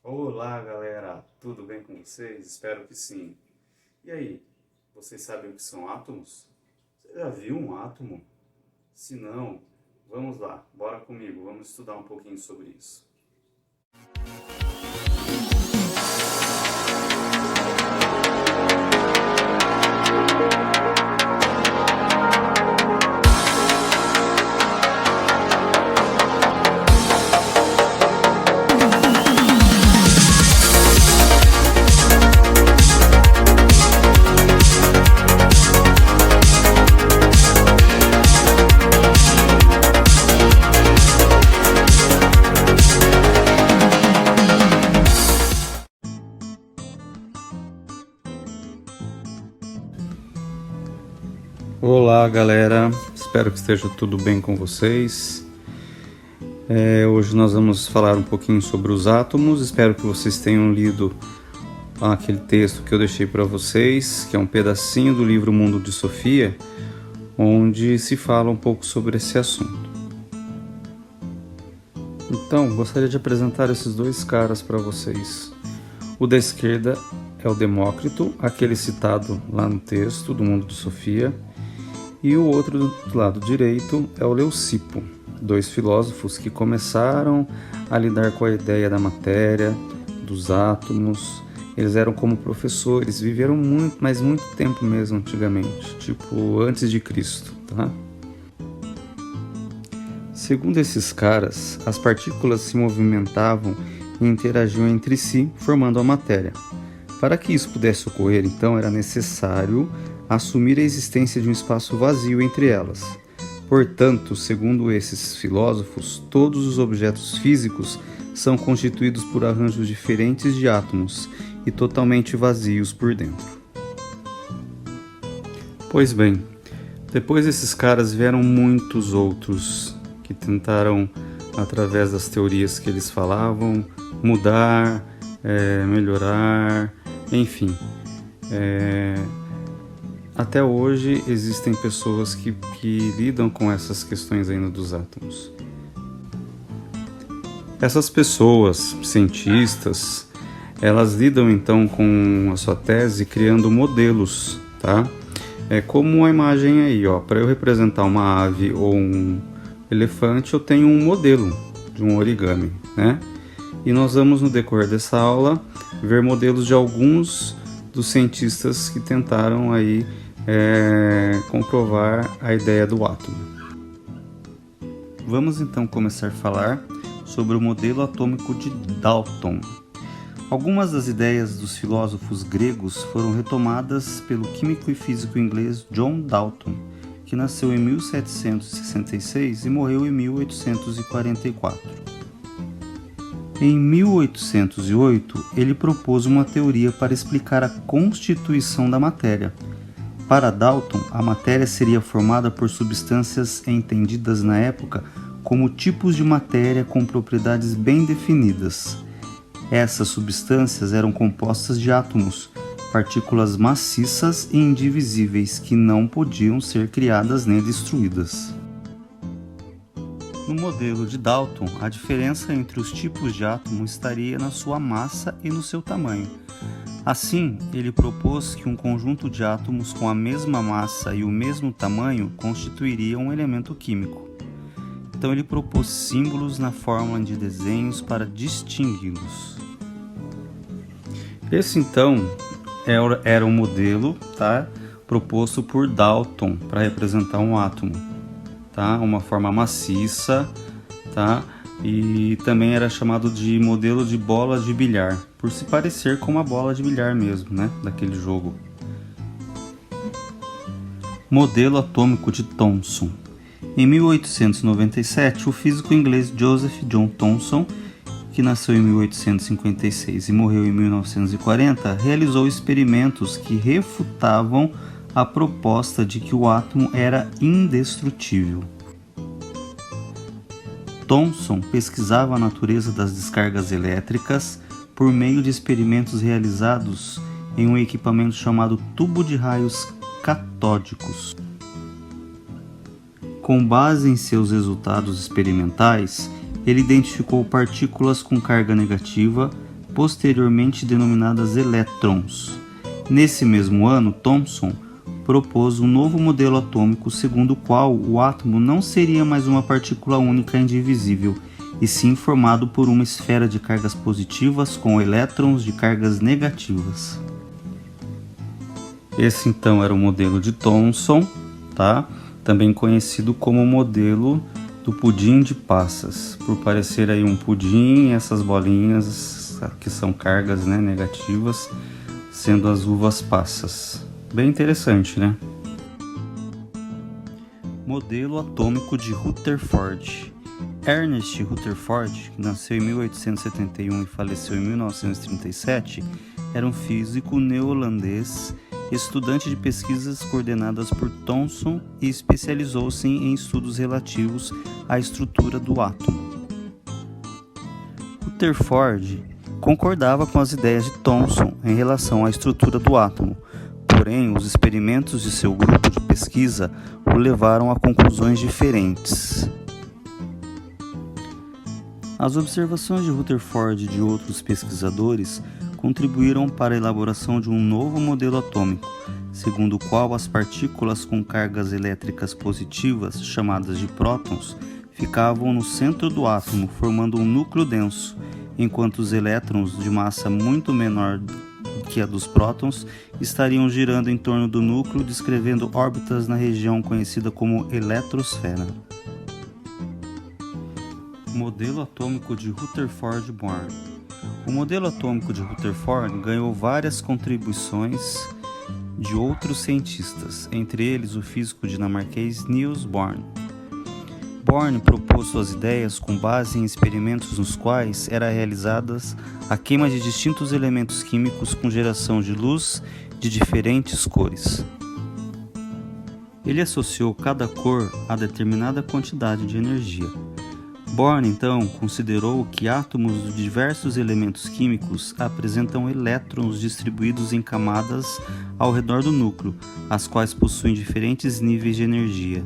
Olá, galera! Tudo bem com vocês? Espero que sim. E aí, vocês sabem o que são átomos? Você já viu um átomo? Se não, vamos lá, bora comigo, vamos estudar um pouquinho sobre isso. Olá, galera! Espero que esteja tudo bem com vocês. Hoje nós vamos falar um pouquinho sobre os átomos. Espero que vocês tenham lido aquele texto que eu deixei para vocês, que é um pedacinho do livro Mundo de Sofia, onde se fala um pouco sobre esse assunto. Então, gostaria de apresentar esses dois caras para vocês. O da esquerda é o Demócrito, aquele citado lá no texto do Mundo de Sofia, e o outro do lado direito é o Leucipo, dois filósofos que começaram a lidar com a ideia da matéria, dos átomos. Eles eram como professores, viveram muito, mas muito tempo mesmo antigamente, tipo antes de Cristo, tá? Segundo esses caras, as partículas se movimentavam e interagiam entre si, formando a matéria. Para que isso pudesse ocorrer, então, era necessário assumir a existência de um espaço vazio entre elas. Portanto, segundo esses filósofos, todos os objetos físicos são constituídos por arranjos diferentes de átomos e totalmente vazios por dentro. Pois bem, depois desses caras vieram muitos outros que tentaram, através das teorias que eles falavam, mudar, melhorar, enfim. Até hoje existem pessoas que lidam com essas questões ainda dos átomos. Essas pessoas, cientistas, elas lidam então com a sua tese criando modelos, tá? É como a imagem aí, ó. Para eu representar uma ave ou um elefante, eu tenho um modelo de um origami, né? E nós vamos, no decorrer dessa aula, ver modelos de alguns dos cientistas que tentaram aí comprovar a ideia do átomo. Vamos então começar a falar sobre o modelo atômico de Dalton. Algumas das ideias dos filósofos gregos foram retomadas pelo químico e físico inglês John Dalton, que nasceu em 1766 e morreu em 1844. Em 1808, ele propôs uma teoria para explicar a constituição da matéria. Para Dalton, a matéria seria formada por substâncias entendidas na época como tipos de matéria com propriedades bem definidas. Essas substâncias eram compostas de átomos, partículas maciças e indivisíveis que não podiam ser criadas nem destruídas. No modelo de Dalton, a diferença entre os tipos de átomo estaria na sua massa e no seu tamanho. Assim, ele propôs que um conjunto de átomos com a mesma massa e o mesmo tamanho constituiria um elemento químico. Então ele propôs símbolos na forma de desenhos para distingui-los. Esse então era um modelo, tá, proposto por Dalton para representar um átomo, tá, uma forma maciça, tá, e também era chamado de modelo de bola de bilhar, por se parecer com uma bola de bilhar mesmo, né, daquele jogo. Modelo atômico de Thomson. Em 1897, o físico inglês Joseph John Thomson, que nasceu em 1856 e morreu em 1940, realizou experimentos que refutavam a proposta de que o átomo era indestrutível. Thomson pesquisava a natureza das descargas elétricas por meio de experimentos realizados em um equipamento chamado tubo de raios catódicos. Com base em seus resultados experimentais, ele identificou partículas com carga negativa, posteriormente denominadas elétrons. Nesse mesmo ano, Thomson propôs um novo modelo atômico segundo o qual o átomo não seria mais uma partícula única e indivisível, e sim formado por uma esfera de cargas positivas com elétrons de cargas negativas. Esse então era o modelo de Thomson, tá? Também conhecido como o modelo do pudim de passas, por parecer aí um pudim e essas bolinhas que são cargas, né, negativas, sendo as uvas passas. Bem interessante, né? Modelo atômico de Rutherford. Ernest Rutherford, que nasceu em 1871 e faleceu em 1937, era um físico neozelandês, estudante de pesquisas coordenadas por Thomson e especializou-se em estudos relativos à estrutura do átomo. Rutherford concordava com as ideias de Thomson em relação à estrutura do átomo, porém os experimentos de seu grupo de pesquisa o levaram a conclusões diferentes. As observações de Rutherford e de outros pesquisadores contribuíram para a elaboração de um novo modelo atômico, segundo o qual as partículas com cargas elétricas positivas, chamadas de prótons, ficavam no centro do átomo, formando um núcleo denso, enquanto os elétrons de massa muito menor que a dos prótons estariam girando em torno do núcleo, descrevendo órbitas na região conhecida como eletrosfera. Modelo atômico de Rutherford-Bohr. O modelo atômico de Rutherford ganhou várias contribuições de outros cientistas, entre eles o físico dinamarquês Niels Bohr. Bohr propôs suas ideias com base em experimentos nos quais era realizada a queima de distintos elementos químicos com geração de luz de diferentes cores. Ele associou cada cor a determinada quantidade de energia. Bohr, então, considerou que átomos de diversos elementos químicos apresentam elétrons distribuídos em camadas ao redor do núcleo, as quais possuem diferentes níveis de energia.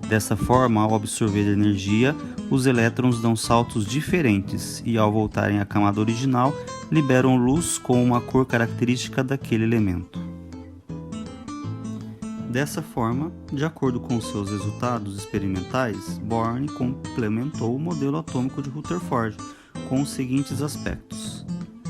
Dessa forma, ao absorver energia, os elétrons dão saltos diferentes e, ao voltarem à camada original, liberam luz com uma cor característica daquele elemento. Dessa forma, de acordo com seus resultados experimentais, Bohr complementou o modelo atômico de Rutherford com os seguintes aspectos.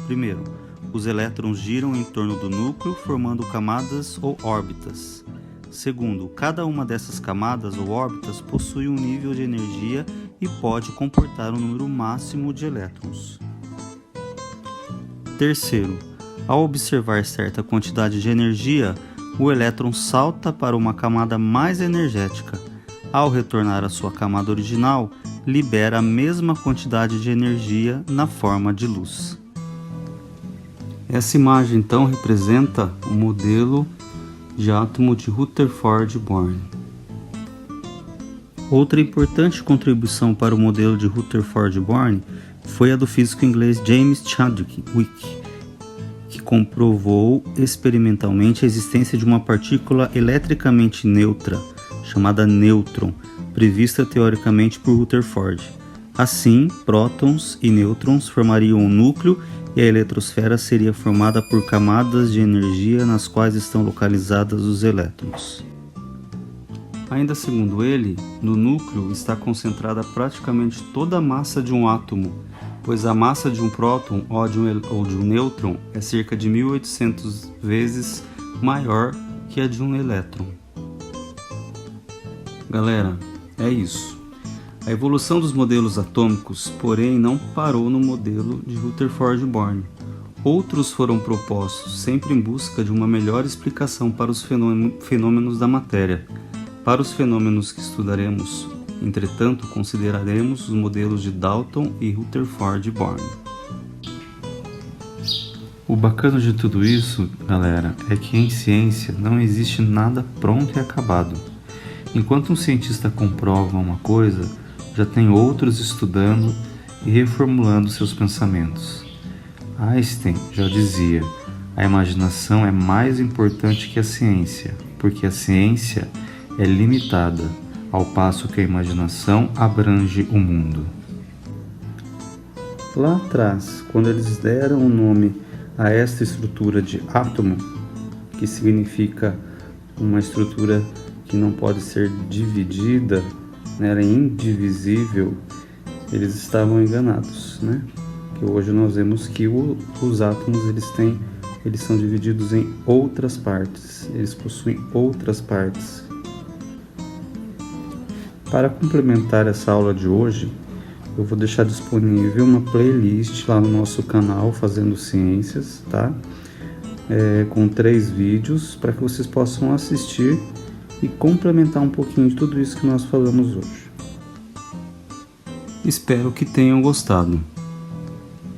Primeiro, os elétrons giram em torno do núcleo formando camadas ou órbitas. Segundo, cada uma dessas camadas ou órbitas possui um nível de energia e pode comportar um número máximo de elétrons. Terceiro, ao observar certa quantidade de energia, o elétron salta para uma camada mais energética. Ao retornar à sua camada original, libera a mesma quantidade de energia na forma de luz. Essa imagem então representa o modelo de átomo de Rutherford-Bohr. Outra importante contribuição para o modelo de Rutherford-Bohr foi a do físico inglês James Chadwick, que comprovou experimentalmente a existência de uma partícula eletricamente neutra, chamada nêutron, prevista teoricamente por Rutherford. Assim, prótons e nêutrons formariam um núcleo e a eletrosfera seria formada por camadas de energia nas quais estão localizados os elétrons. Ainda segundo ele, no núcleo está concentrada praticamente toda a massa de um átomo, pois a massa de um próton ou de um nêutron é cerca de 1800 vezes maior que a de um elétron. Galera, é isso. A evolução dos modelos atômicos, porém, não parou no modelo de Rutherford-Bohr. Outros foram propostos, sempre em busca de uma melhor explicação para os fenômenos da matéria. Para os fenômenos que estudaremos, entretanto, consideraremos os modelos de Dalton e Rutherford-Bohr. O bacana de tudo isso, galera, é que em ciência não existe nada pronto e acabado. Enquanto um cientista comprova uma coisa, já tem outros estudando e reformulando seus pensamentos. Einstein já dizia: a imaginação é mais importante que a ciência, porque a ciência é limitada, ao passo que a imaginação abrange o mundo. Lá atrás, quando eles deram o nome a esta estrutura de átomo, que significa uma estrutura que não pode ser dividida, né, ela é indivisível, eles estavam enganados, né? Que hoje nós vemos que os átomos eles são divididos em outras partes, eles possuem outras partes. Para complementar essa aula de hoje, eu vou deixar disponível uma playlist lá no nosso canal Fazendo Ciências, tá? Com 3 vídeos para que vocês possam assistir e complementar um pouquinho de tudo isso que nós falamos hoje. Espero que tenham gostado.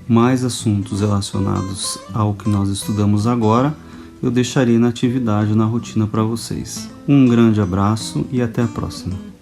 Mais assuntos relacionados ao que nós estudamos agora, eu deixarei na atividade na rotina para vocês. Um grande abraço e até a próxima.